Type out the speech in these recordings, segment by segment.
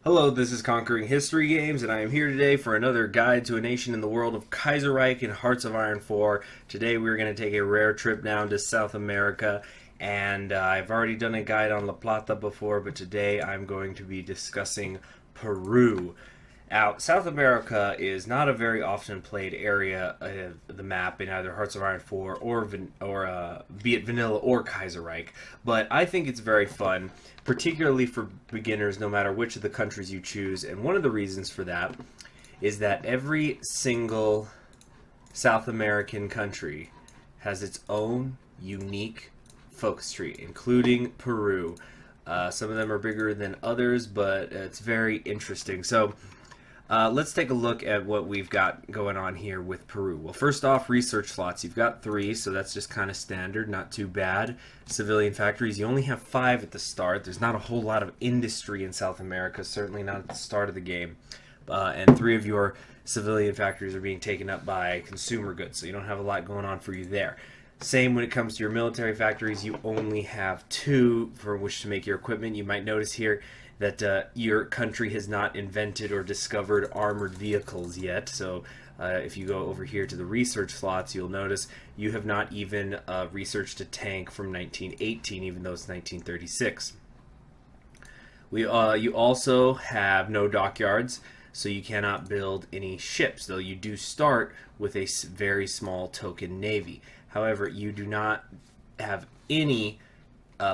Hello, this is Conquering History Games, and I am here today for another guide to a nation in the world of Kaiserreich and Hearts of Iron 4. Today we're going to take a rare trip down to South America, and I've already done a guide on La Plata before, but today I'm going to be discussing Peru. Now, South America is not a very often played area of the map in either Hearts of Iron 4 or be it Vanilla or Kaiserreich, but I think it's very fun, particularly for beginners, no matter which of the countries you choose. And one of the reasons for that is that every single South American country has its own unique focus tree, including Peru. Some of them are bigger than others, but it's very interesting. So let's take a look at what we've got going on here with Peru. Well, first off, research slots. You've got 3, so that's just kind of standard, not too bad. Civilian factories, you only have 5 at the start. There's not a whole lot of industry in South America, certainly not at the start of the game. And 3 of your civilian factories are being taken up by consumer goods, so you don't have a lot going on for you there. Same when it comes to your military factories, you only have 2 for which to make your equipment. You might notice here that your country has not invented or discovered armored vehicles yet. So if you go over here to the research slots, you'll notice you have not even researched a tank from 1918, even though it's 1936. You also have no dockyards, so you cannot build any ships, though you do start with a very small token navy. However, you do not have any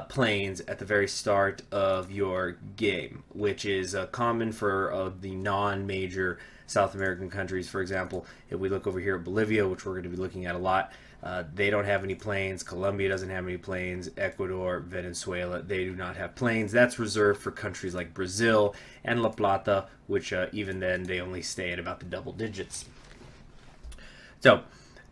planes at the very start of your game, which is common for the non-major South American countries. For example, if we look over here at Bolivia, which we're going to be looking at a lot, they don't have any planes. Colombia doesn't have any planes. Ecuador, Venezuela, they do not have planes. That's reserved for countries like Brazil and La Plata, which even then they only stay at about the double digits. So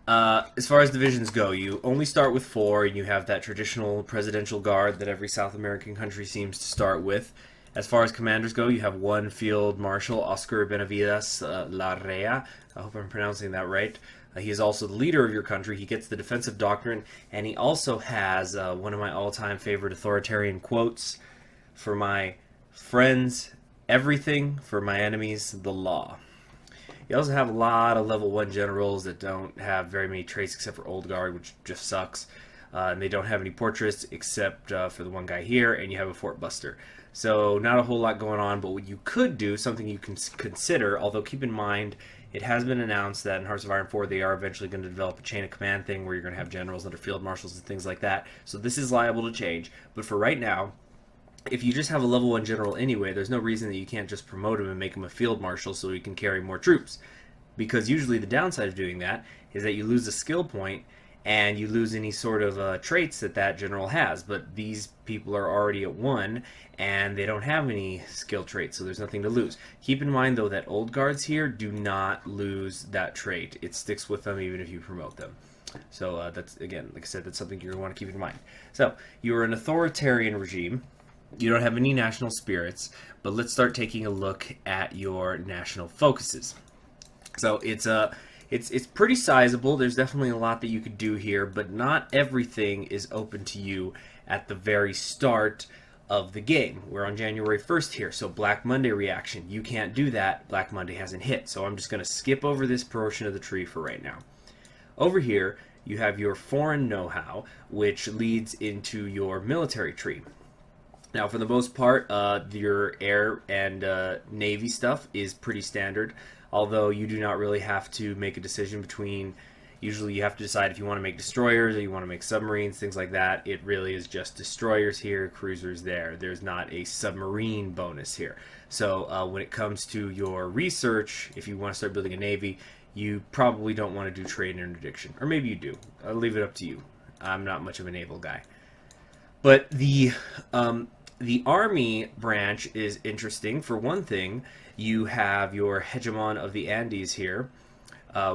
as far as divisions go, you only start with 4, and you have that traditional presidential guard that every South American country seems to start with. As far as commanders go, you have 1 Field Marshal, Oscar Benavides Larrea. I hope I'm pronouncing that right. He is also the leader of your country. He gets the defensive doctrine, and he also has one of my all-time favorite authoritarian quotes: "For my friends, everything; for my enemies, the law." You also have a lot of level 1 generals that don't have very many traits except for Old Guard, which just sucks. And they don't have any portraits except for the one guy here, and you have a Fort Buster. So not a whole lot going on, but what you could do, something you can consider, although keep in mind, it has been announced that in Hearts of Iron 4 they are eventually going to develop a chain of command thing where you're going to have generals under field marshals and things like that. So this is liable to change, but for right now, if you just have a level 1 general anyway, there's no reason that you can't just promote him and make him a field marshal so he can carry more troops. Because usually the downside of doing that is that you lose a skill point and you lose any sort of traits that general has. But these people are already at 1 and they don't have any skill traits, so there's nothing to lose. Keep in mind, though, that Old Guards here do not lose that trait. It sticks with them even if you promote them. So that's, again, like I said, that's something you're going to want to keep in mind. So you're an authoritarian regime. You don't have any national spirits, but let's start taking a look at your national focuses. So it's pretty sizable. There's definitely a lot that you could do here, but not everything is open to you at the very start of the game. We're on January 1st here, so Black Monday reaction. You can't do that. Black Monday hasn't hit, so I'm just going to skip over this portion of the tree for right now. Over here, you have your foreign know-how, which leads into your military tree. Now, for the most part, your air and navy stuff is pretty standard, although you do not really have to make a decision between. Usually you have to decide if you want to make destroyers or you want to make submarines, things like that. It really is just destroyers here, cruisers there. There's not a submarine bonus here. So when it comes to your research, if you want to start building a navy, you probably don't want to do trade and interdiction. Or maybe you do. I'll leave it up to you. I'm not much of a naval guy. But the army branch is interesting. For one thing, you have your hegemon of the Andes here,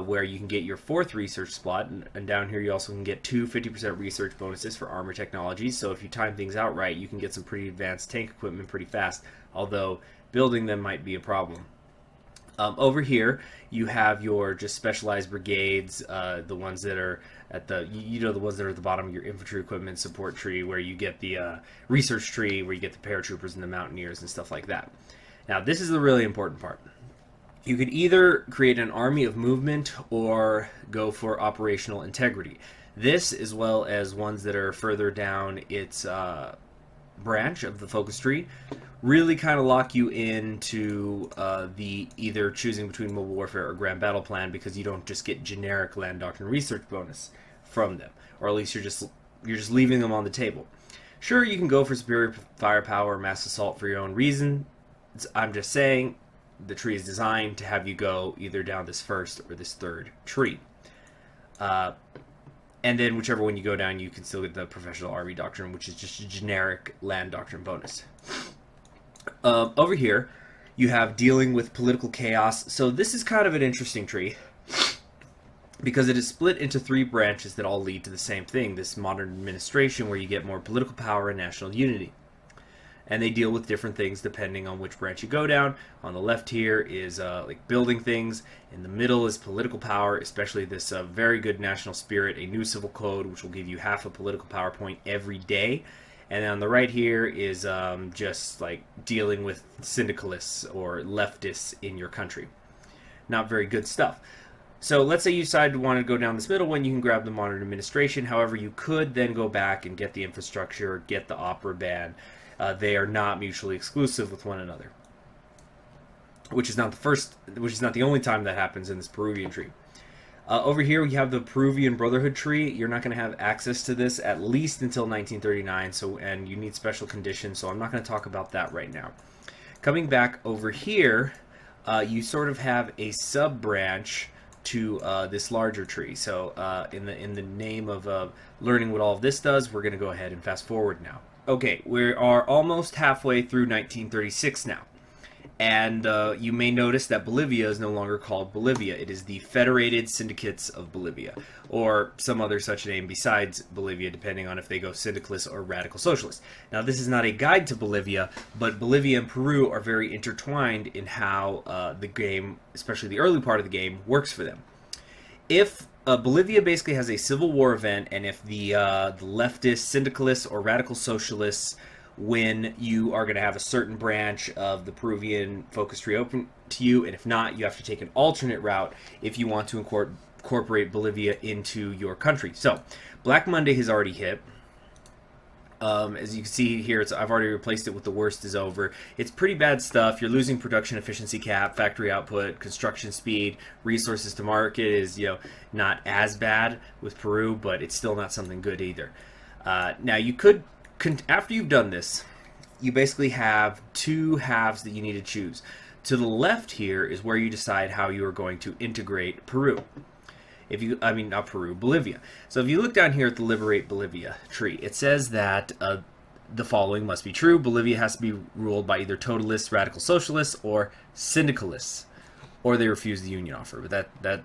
where you can get your 4th research slot, and down here you also can get 2 50% research bonuses for armor technologies. So if you time things out right, you can get some pretty advanced tank equipment pretty fast, although building them might be a problem. Over here, you have your just specialized brigades, the ones that are at the, the ones that are at the bottom of your infantry equipment support tree, where you get the research tree, where you get the paratroopers and the mountaineers and stuff like that. Now, this is the really important part. You could either create an army of movement or go for operational integrity. This, as well as ones that are further down its branch of the focus tree, really kind of lock you into the either choosing between mobile warfare or grand battle plan, because you don't just get generic land doctrine research bonus from them, or at least you're just leaving them on the table. Sure, you can go for superior firepower or mass assault for your own reason. I'm just saying the tree is designed to have you go either down this first or this third tree. And then whichever one you go down, you can still get the professional army doctrine, which is just a generic land doctrine bonus. Over here, you have dealing with political chaos. So this is kind of an interesting tree, because it is split into 3 branches that all lead to the same thing, this modern administration, where you get more political power and national unity. And they deal with different things depending on which branch you go down. On the left here is like building things. In the middle is political power, especially this very good national spirit, a new civil code, which will give you half a political power point every day. And then on the right here is just like dealing with syndicalists or leftists in your country. Not very good stuff. So let's say you decide to want to go down this middle one, you can grab the modern administration. However, you could then go back and get the infrastructure, get the opera band. They are not mutually exclusive with one another, which is not the only time that happens in this Peruvian tree. Over here we have the Peruvian Brotherhood tree. You're not going to have access to this at least until 1939, and you need special conditions, so I'm not going to talk about that right now. Coming back over here, you sort of have a sub-branch to this larger tree. So in the name of learning what all of this does, we're going to go ahead and fast forward now. Okay, we are almost halfway through 1936 now. And you may notice that Bolivia is no longer called Bolivia. It is the Federated Syndicates of Bolivia, or some other such name besides Bolivia, depending on if they go syndicalist or radical socialist. Now, this is not a guide to Bolivia, but Bolivia and Peru are very intertwined in how the game, especially the early part of the game, works for them. If Bolivia basically has a civil war event, and if the leftist syndicalists or radical socialists win, you are going to have a certain branch of the Peruvian focus tree open to you, and if not, you have to take an alternate route if you want to incorporate Bolivia into your country. So, Black Monday has already hit. As you can see here, I've already replaced it with the worst is over. It's pretty bad stuff. You're losing production efficiency cap, factory output, construction speed, resources to market is not as bad with Peru, but it's still not something good either. Now you could, after you've done this, you basically have 2 halves that you need to choose. To the left here is where you decide how you are going to integrate Peru. Bolivia. So if you look down here at the Liberate Bolivia tree, it says that the following must be true. Bolivia has to be ruled by either totalists, radical socialists, or syndicalists, or they refuse the union offer. But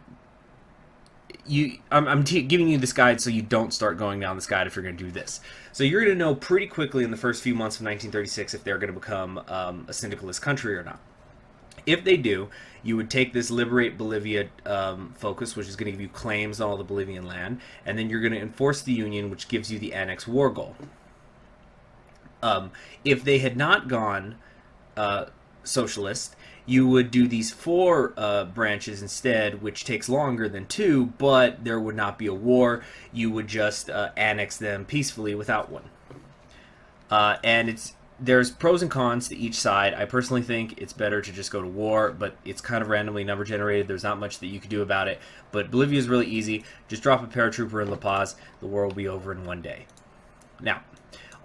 I'm giving you this guide so you don't start going down this guide if you're going to do this. So you're going to know pretty quickly in the first few months of 1936 if they're going to become a syndicalist country or not. If they do, you would take this Liberate Bolivia focus, which is going to give you claims on all the Bolivian land, and then you're going to enforce the Union, which gives you the Annex War goal. If they had not gone socialist, you would do these 4 branches instead, which takes longer than 2, but there would not be a war. You would just annex them peacefully without one. And there's pros and cons to each side. I personally think it's better to just go to war, but it's kind of randomly number generated. There's not much that you can do about it. But Bolivia is really easy. Just drop a paratrooper in La Paz. The war will be over in one day. Now,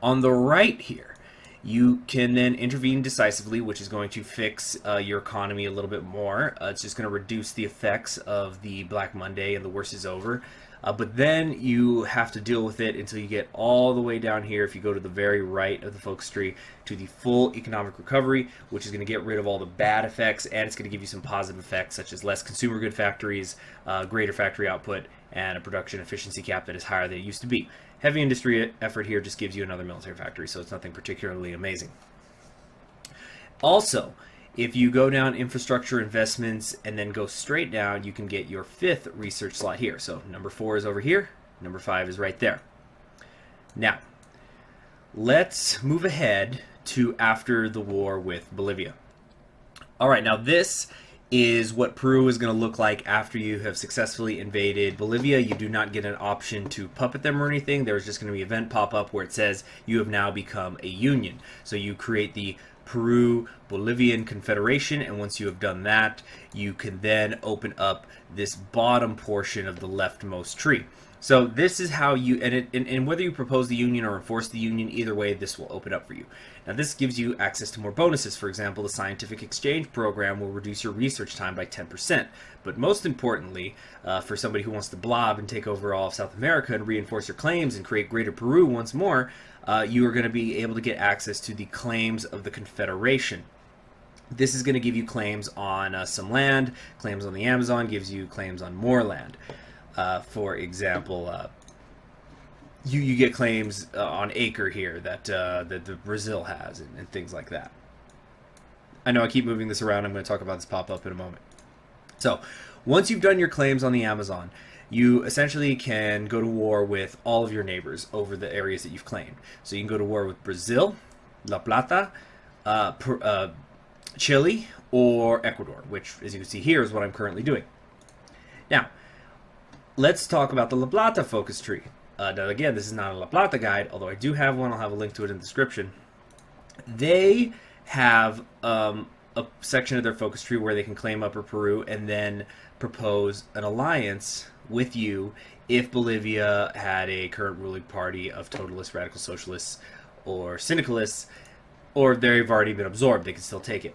on the right here, you can then intervene decisively, which is going to fix your economy a little bit more. It's just going to reduce the effects of the Black Monday and the worst is over. But then you have to deal with it until you get all the way down here, if you go to the very right of the focus tree, to the full economic recovery, which is going to get rid of all the bad effects, and it's going to give you some positive effects, such as less consumer good factories, greater factory output, and a production efficiency cap that is higher than it used to be. Heavy industry effort here just gives you another military factory, so it's nothing particularly amazing. Also, if you go down infrastructure investments and then go straight down, you can get your 5th research slot here. So number 4 is over here. Number 5 is right there. Now, let's move ahead to after the war with Bolivia. All right, now this is what Peru is going to look like after you have successfully invaded Bolivia. You do not get an option to puppet them or anything. There's just going to be an event pop up where it says you have now become a union. So you create the Peru-Bolivian Confederation, and once you have done that, you can then open up this bottom portion of the leftmost tree. So this is how you, and whether you propose the union or enforce the union, either way, this will open up for you. Now this gives you access to more bonuses. For example, the scientific exchange program will reduce your research time by 10%. But most importantly, for somebody who wants to blob and take over all of South America and reinforce your claims and create Greater Peru once more, you are going to be able to get access to the claims of the Confederation. This is going to give you claims on some land, claims on the Amazon, gives you claims on more land. For example, you get claims on acre here that the Brazil has and things like that. I know I keep moving this around. I'm going to talk about this pop-up in a moment. So once you've done your claims on the Amazon, you essentially can go to war with all of your neighbors over the areas that you've claimed. So you can go to war with Brazil, La Plata, Chile, or Ecuador, which, as you can see here, is what I'm currently doing. Now, let's talk about the La Plata focus tree. Now, again, this is not a La Plata guide, although I do have one. I'll have a link to it in the description. They have a section of their focus tree where they can claim Upper Peru and then propose an alliance with you if Bolivia had a current ruling party of totalists, radical socialists, or syndicalists, or they've already been absorbed. They can still take it.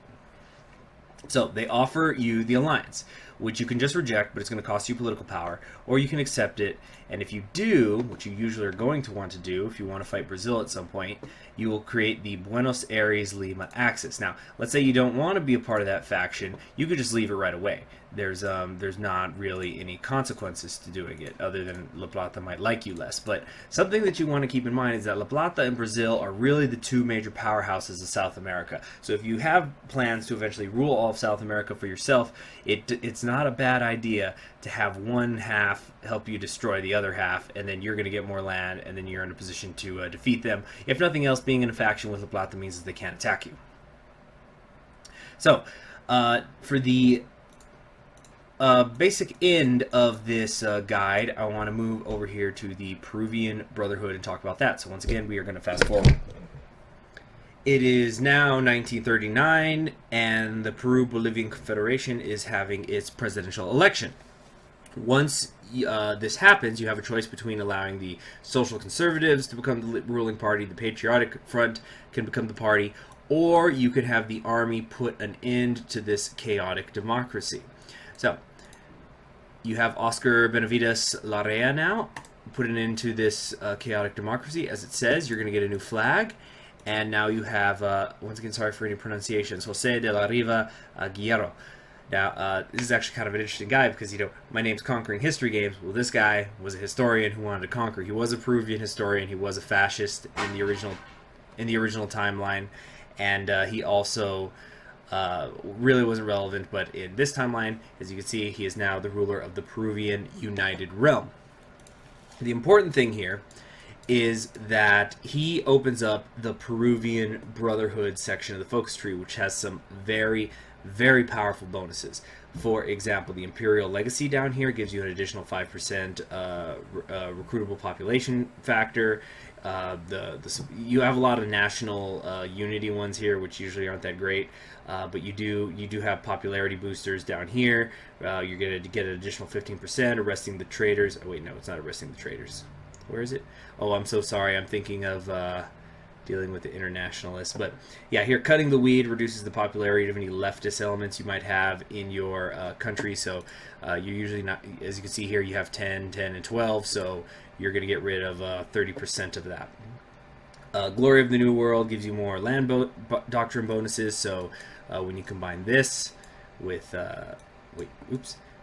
So they offer you the alliance, which you can just reject, but it's going to cost you political power, or you can accept it, and if you do, which you usually are going to want to do if you want to fight Brazil at some point, you will create the Buenos Aires-Lima axis. Now, let's say you don't want to be a part of that faction, you could just leave it right away. There's not really any consequences to doing it, other than La Plata might like you less. But something that you want to keep in mind is that La Plata and Brazil are really the two major powerhouses of South America. So if you have plans to eventually rule all of South America for yourself, it's not a bad idea to have one half help you destroy the other half, and then you're going to get more land, and then you're in a position to defeat them. If nothing else, being in a faction with La Plata means that they can't attack you. So, for the basic end of this guide, I want to move over here to the Peruvian Brotherhood and talk about that. So once again, we are going to fast forward. It is now 1939, and the Peru-Bolivian Confederation is having its presidential election. Once this happens, you have a choice between allowing the social conservatives to become the ruling party, the patriotic front can become the party, or you could have the army put an end to this chaotic democracy. So, you have Oscar Benavides Larrea now, put an end to this chaotic democracy. As it says, you're going to get a new flag. And now you have, once again, sorry for any pronunciations, Jose de la Riva Guerrero. Now, this is actually kind of an interesting guy because, my name's Conquering History Games. Well, this guy was a historian who wanted to conquer. He was a Peruvian historian. He was a fascist in the original timeline. And he also really wasn't relevant, but in this timeline, as you can see, he is now the ruler of the Peruvian United Realm. The important thing here is that he opens up the Peruvian Brotherhood section of the focus tree, which has some very, very powerful bonuses. For example, the Imperial Legacy down here gives you an additional 5% recruitable population factor. You have a lot of national unity ones here, which usually aren't that great, but you do have popularity boosters down here. You're going to get an additional 15%, arresting the traitors. Oh wait, no, it's not arresting the traitors. Where is it? Oh, I'm so sorry. I'm thinking of dealing with the internationalists. But yeah, here, cutting the weed reduces the popularity of any leftist elements you might have in your country. So you're usually not, as you can see here, you have 10, 10, and 12. So you're going to get rid of 30% of that. Glory of the New World gives you more land doctrine bonuses. So when you combine this with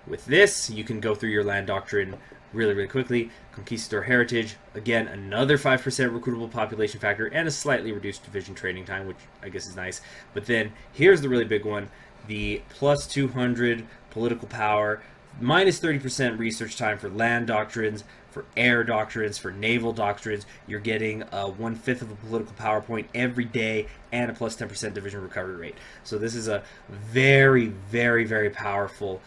with this, you can go through your land doctrine really, really quickly. Conquistador Heritage, again, another 5% recruitable population factor and a slightly reduced division training time, which I guess is nice. But then here's the really big one, the plus 200 political power minus 30% research time for land doctrines, for air doctrines, for naval doctrines. You're getting a 1/5 of a political PowerPoint every day and a plus 10% division recovery rate. So this is a very, very, very powerful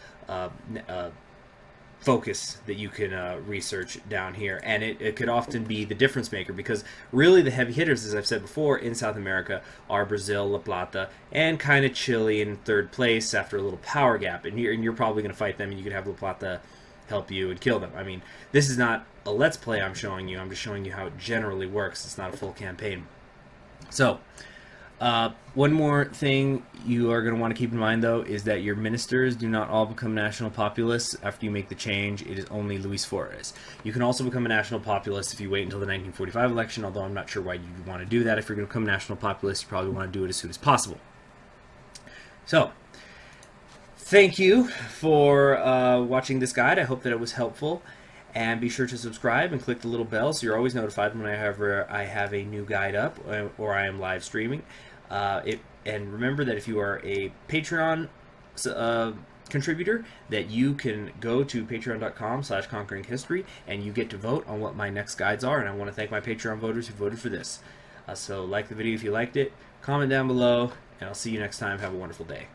focus that you can research down here, and it could often be the difference maker, because really the heavy hitters, as I've said before, in South America are Brazil, La Plata, and kind of Chile in third place after a little power gap, and you're probably going to fight them, and you could have La Plata help you and kill them. I mean, this is not a let's play I'm showing you, I'm just showing you how it generally works. It's not a full campaign. So one more thing you are going to want to keep in mind, though, is that your ministers do not all become national populists after you make the change. It is only Luis Flores. You can also become a national populist if you wait until the 1945 election, although I'm not sure why you'd want to do that. If you're going to become a national populist, you probably want to do it as soon as possible. So, thank you for watching this guide. I hope that it was helpful. And be sure to subscribe and click the little bell so you're always notified whenever I have a new guide up or I am live streaming. And remember that if you are a Patreon contributor, that you can go to patreon.com/conqueringhistory and you get to vote on what my next guides are. And I want to thank my Patreon voters who voted for this. So like the video if you liked it, comment down below, and I'll see you next time. Have a wonderful day.